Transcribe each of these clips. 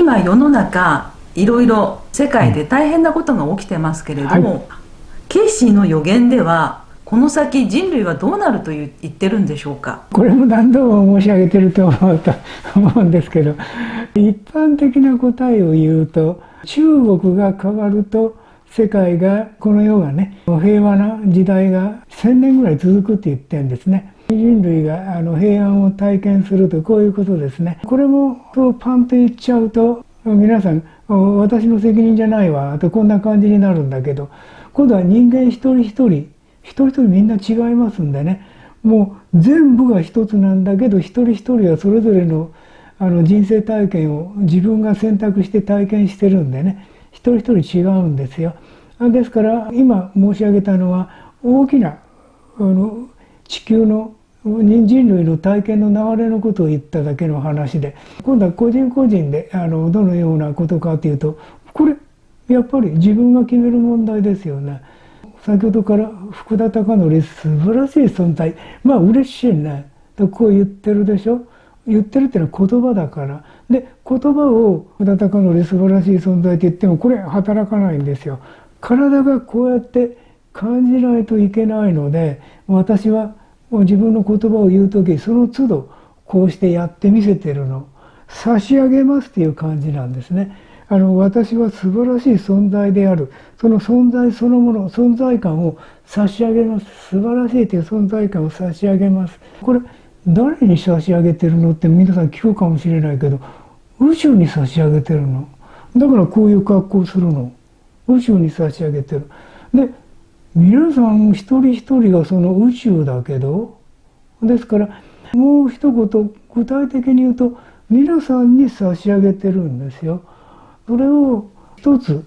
今世の中いろいろ世界で大変なことが起きてますけれども、はい、ケイシーの予言ではこの先人類はどうなると言ってるんでしょうか。これも何度も申し上げてると思うんですけど、一般的な答えを言うと、中国が変わると世界が、この世がね、平和な時代が1000年ぐらい続くって言ってるんですね。人類が平安を体験すると、こういうことですね。これもそうパンと言っちゃうと、皆さん私の責任じゃないわとこんな感じになるんだけど、今度は人間一人一人みんな違いますんでね、もう全部が一つなんだけど、一人一人はそれぞれの人生体験を自分が選択して体験してるんでね、一人一人違うんですよ。ですから今申し上げたのは大きな地球の人類の体験の流れのことを言っただけの話で、今度は個人個人でどのようなことかというと、これやっぱり自分が決める問題ですよね。先ほどから福田貴則素晴らしい存在、まあ嬉しいねとこう言ってるでしょ。言ってるっていうのは言葉だから。で言葉を福田貴則素晴らしい存在って言ってもこれ働かないんですよ。体がこうやって感じないといけないので、私は自分の言葉を言う時その都度こうしてやってみせてるの。差し上げますっていう感じなんですね。私は素晴らしい存在である、その存在そのもの、存在感を差し上げます。素晴らしいという存在感を差し上げます。これ誰に差し上げてるのって皆さん聞くかもしれないけど、宇宙に差し上げてるの。だからこういう格好するの。宇宙に差し上げてる。で皆さん一人一人がその宇宙だけど、ですからもう一言具体的に言うと皆さんに差し上げてるんですよ。それを一つ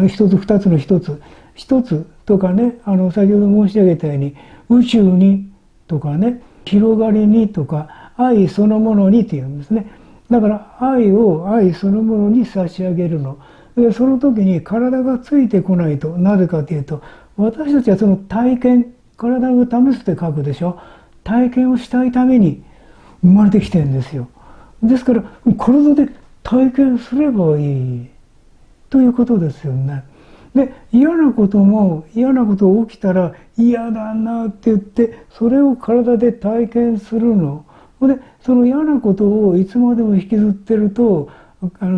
一つ二つの一つとかね、先ほど申し上げたように宇宙にとかね、広がりにとか愛そのものにっていうんですね。だから愛を愛そのものに差し上げるので、その時に体がついてこないと、なぜかというと私たちはその体験、体を試すって書くでしょ。体験をしたいために生まれてきてるんですよ。ですから体で体験すればいいということですよね。で嫌なこと起きたら嫌だなって言ってそれを体で体験するので、その嫌なことをいつまでも引きずってると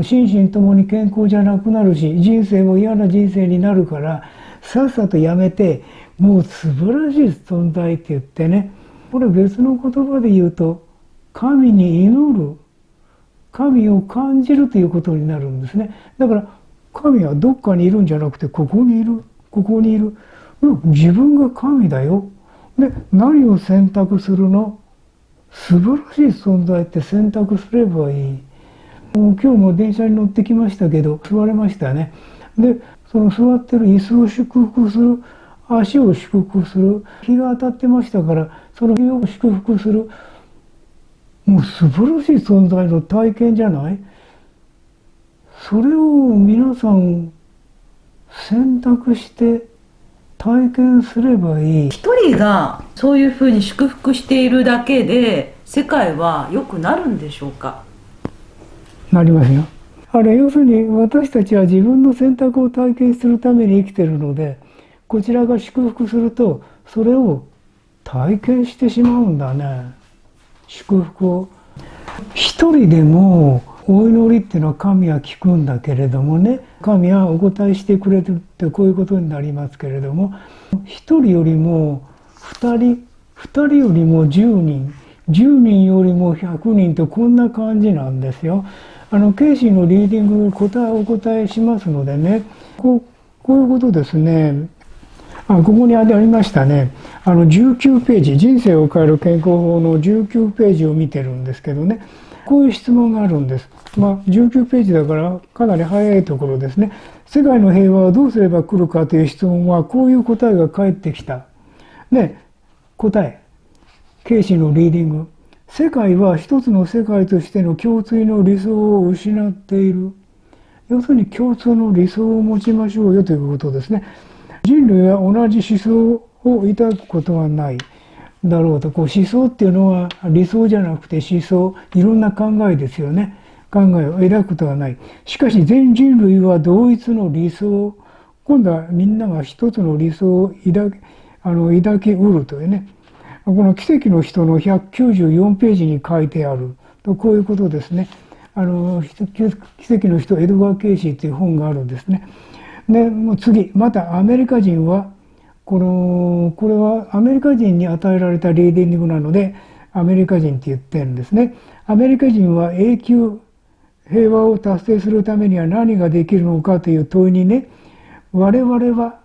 心身ともに健康じゃなくなるし、人生も嫌な人生になるから、さっさとやめてもう素晴らしい存在って言ってね、これ別の言葉で言うと神に祈る、神を感じるということになるんですね。だから神はどっかにいるんじゃなくてここにいる、ここにいる。自分が神だよ。で何を選択するの？素晴らしい存在って選択すればいい。今日も電車に乗ってきましたけど座れましたね。でその座ってる椅子を祝福する、足を祝福する、日が当たってましたからその日を祝福する。もう素晴らしい存在の体験じゃない？それを皆さん選択して体験すればいい。一人がそういうふうに祝福しているだけで世界は良くなるんでしょうか？なりますよ。要するに私たちは自分の選択を体験するために生きているので、こちらが祝福するとそれを体験してしまうんだね。祝福を一人でもお祈りっていうのは神は聞くんだけれどもね、神はお答えしてくれるってこういうことになりますけれども、一人よりも二人よりも10人、10人よりも100人とこんな感じなんですよ。ケイシーのリーディングお答えしますのでね、こういうことですね。ここにありましたね。19ページ、人生を変える健康法の19ページを見てるんですけどね、こういう質問があるんです。19ページだからかなり早いところですね。世界の平和はどうすれば来るかという質問はこういう答えが返ってきた。で、答え。ケイシーのリーディング。世界は一つの世界としての共通の理想を失っている。要するに共通の理想を持ちましょうよということですね。人類は同じ思想を抱くことはないだろうと。思想っていうのは理想じゃなくて思想、いろんな考えですよね。考えを抱くことはない。しかし全人類は同一の理想、今度はみんなが一つの理想を抱きうるというね、この奇跡の人の194ページに書いてあると、こういうことですね。奇跡の人エドガー・ケイシーという本があるんですね。で、もう次、またアメリカ人はこれはアメリカ人に与えられたリーディングなのでアメリカ人って言ってるんですね。アメリカ人は永久平和を達成するためには何ができるのかという問いにね、我々は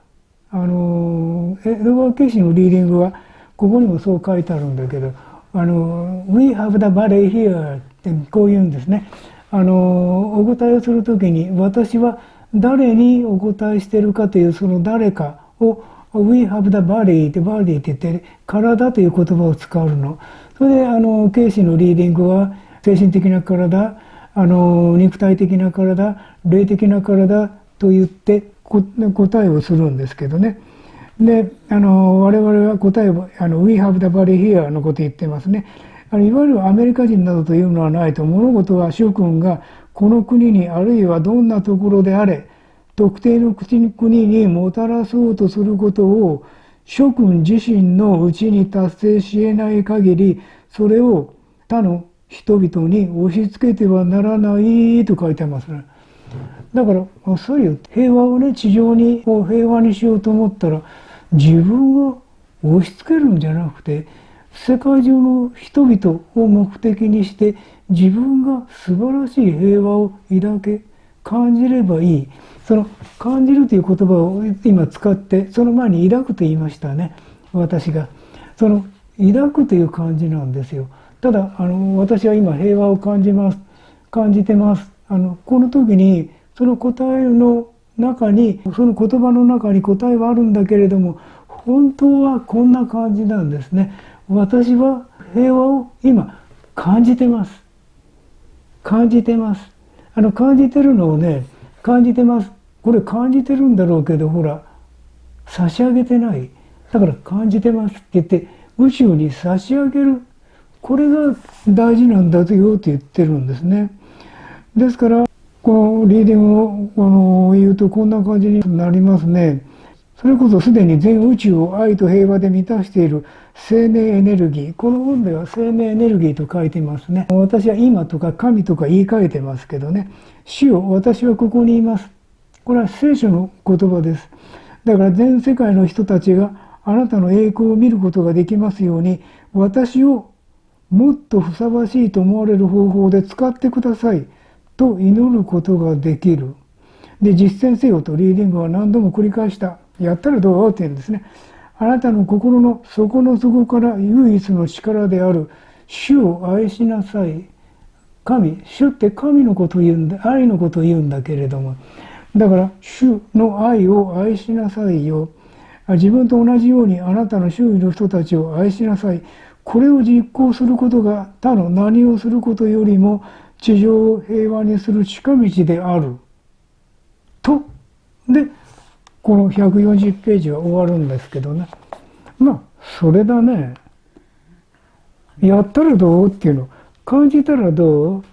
エドガー・ケイシーのリーディングはここにもそう書いてあるんだけどWe have the body here ってこう言うんですね。お答えをするときに私は誰にお答えしているかというその誰かを We have the body ってバディって言って体という言葉を使うの。それでケイシーのリーディングは精神的な体、肉体的な体、霊的な体と言って答えをするんですけどね。で我々は答えをWe have the body here のこと言ってますね。いわゆるアメリカ人などというのはないと。物事は諸君がこの国にあるいはどんなところであれ特定の国にもたらそうとすることを諸君自身のうちに達成し得ない限りそれを他の人々に押し付けてはならないと書いてますね。だからそういう平和をね地上に平和にしようと思ったら自分を押し付けるんじゃなくて世界中の人々を目的にして自分が素晴らしい平和を感じればいい。その感じるという言葉を今使ってその前に抱くと言いましたね。私がその抱くという感じなんですよ。ただ私は今平和を感じてます。この時にその答えの中にその言葉の中に答えはあるんだけれども本当はこんな感じなんですね。私は平和を今感じてます。感じてます。感じてるのをね感じてます。これ感じてるんだろうけどほら差し上げてない。だから感じてますって言って宇宙に差し上げる。これが大事なんだよって言ってるんですね。ですからこのリーディングを言うとこんな感じになりますね。それこそすでに全宇宙を愛と平和で満たしている生命エネルギー。この本では生命エネルギーと書いてますね。私は今とか神とか言い換えてますけどね。主よ、私はここにいます。これは聖書の言葉です。だから全世界の人たちがあなたの栄光を見ることができますように、私をもっとふさわしいと思われる方法で使ってくださいと祈ることができる。で、実践せよとリーディングは何度も繰り返した。やったらどうって言うんですね。あなたの心の底の底から唯一の力である主を愛しなさい。主って神のことを言うんだ、愛のことを言うんだけれども、だから主の愛を愛しなさいよ。自分と同じようにあなたの周囲の人たちを愛しなさい。これを実行することが他の何をすることよりも地上を平和にする近道である。と。で、この140ページは終わるんですけどね。まあ、それだね。やったらどうっていうの。感じたらどう？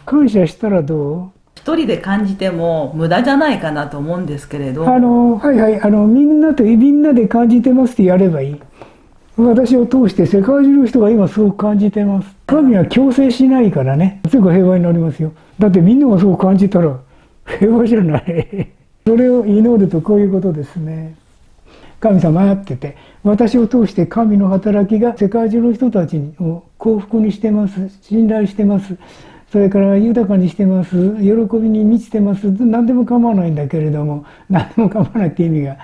感謝したらどう？一人で感じても無駄じゃないかなと思うんですけれど。はいはい、みんなで感じてますってやればいい。私を通して世界中の人が今そう感じてます。神は強制しないからね。すぐ平和になりますよ。だってみんながそう感じたら平和じゃない。それを祈るとこういうことですね。神様って言って、私を通して神の働きが世界中の人たちを幸福にしてます。信頼してます。それから豊かにしてます。喜びに満ちてます。何でも構わないんだけれども、何でも構わないって意味が、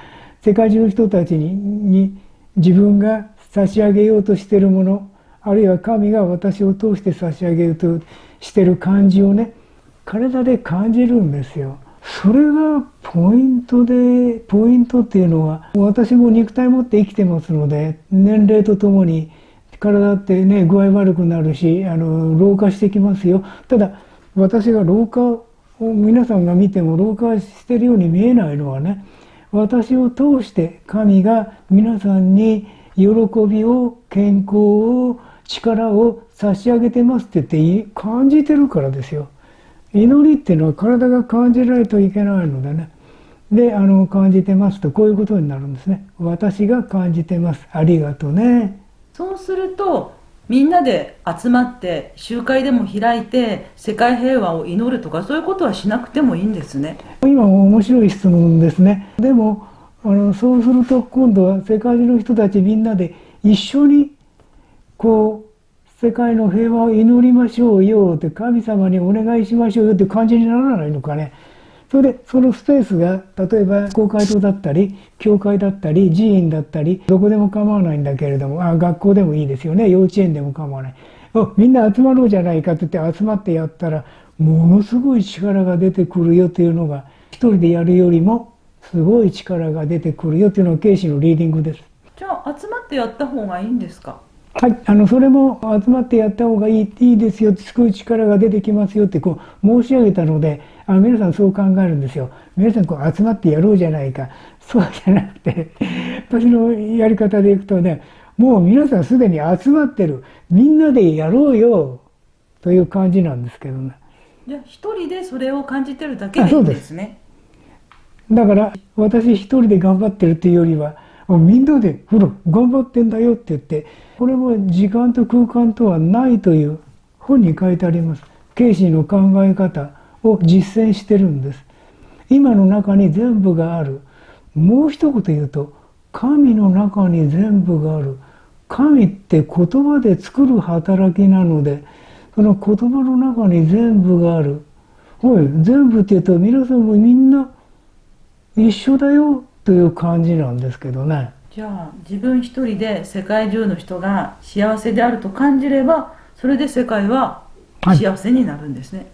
世界中の人たちに自分が差し上げようとしているもの、あるいは神が私を通して差し上げようとしている感じをね、体で感じるんですよ。それがポイントっていうのは、私も肉体持って生きてますので、年齢とともに体ってね、具合悪くなるし、老化してきますよ。ただ、私が老化を皆さんが見ても老化してるように見えないのはね、私を通して神が皆さんに喜びを、健康を、力を差し上げてますって言って感じてるからですよ。祈りっていうのは体が感じないといけないのでね。で、感じてますとこういうことになるんですね。私が感じてます。ありがとうね。そうするとみんなで集まって集会でも開いて世界平和を祈るとかそういうことはしなくてもいいんですね。今面白い質問ですね。でもそうすると今度は世界中の人たちみんなで一緒にこう世界の平和を祈りましょうよって神様にお願いしましょうよって感じにならないのかね。それでそのスペースが例えば公会堂だったり教会だったり寺院だったりどこでも構わないんだけれども、学校でもいいですよね、幼稚園でも構わない。みんな集まろうじゃないかって言って集まってやったらものすごい力が出てくるよというのが、一人でやるよりもすごい力が出てくるよというのがケイシーのリーディングです。じゃあ集まってやった方がいいんですか？はい、それも集まってやった方がいいですよ、救う力が出てきますよってこう申し上げたので、皆さんそう考えるんですよ。皆さんこう集まってやろうじゃないか。そうじゃなくて、私のやり方でいくとね、もう皆さんすでに集まってる。みんなでやろうよという感じなんですけどね。じゃあ一人でそれを感じてるだけでいいんですね。だから私一人で頑張ってるっていうよりは、みんなでほら頑張ってんだよって言って、これも時間と空間とはないという本に書いてあります。ケイシーの考え方を実践してるんです。今の中に全部がある。もう一言言うと、神の中に全部がある。神って言葉で作る働きなので、その言葉の中に全部がある。おい、全部って言うと皆さんもみんな一緒だよという感じなんですけどね。じゃあ自分一人で世界中の人が幸せであると感じればそれで世界は幸せになるんですね。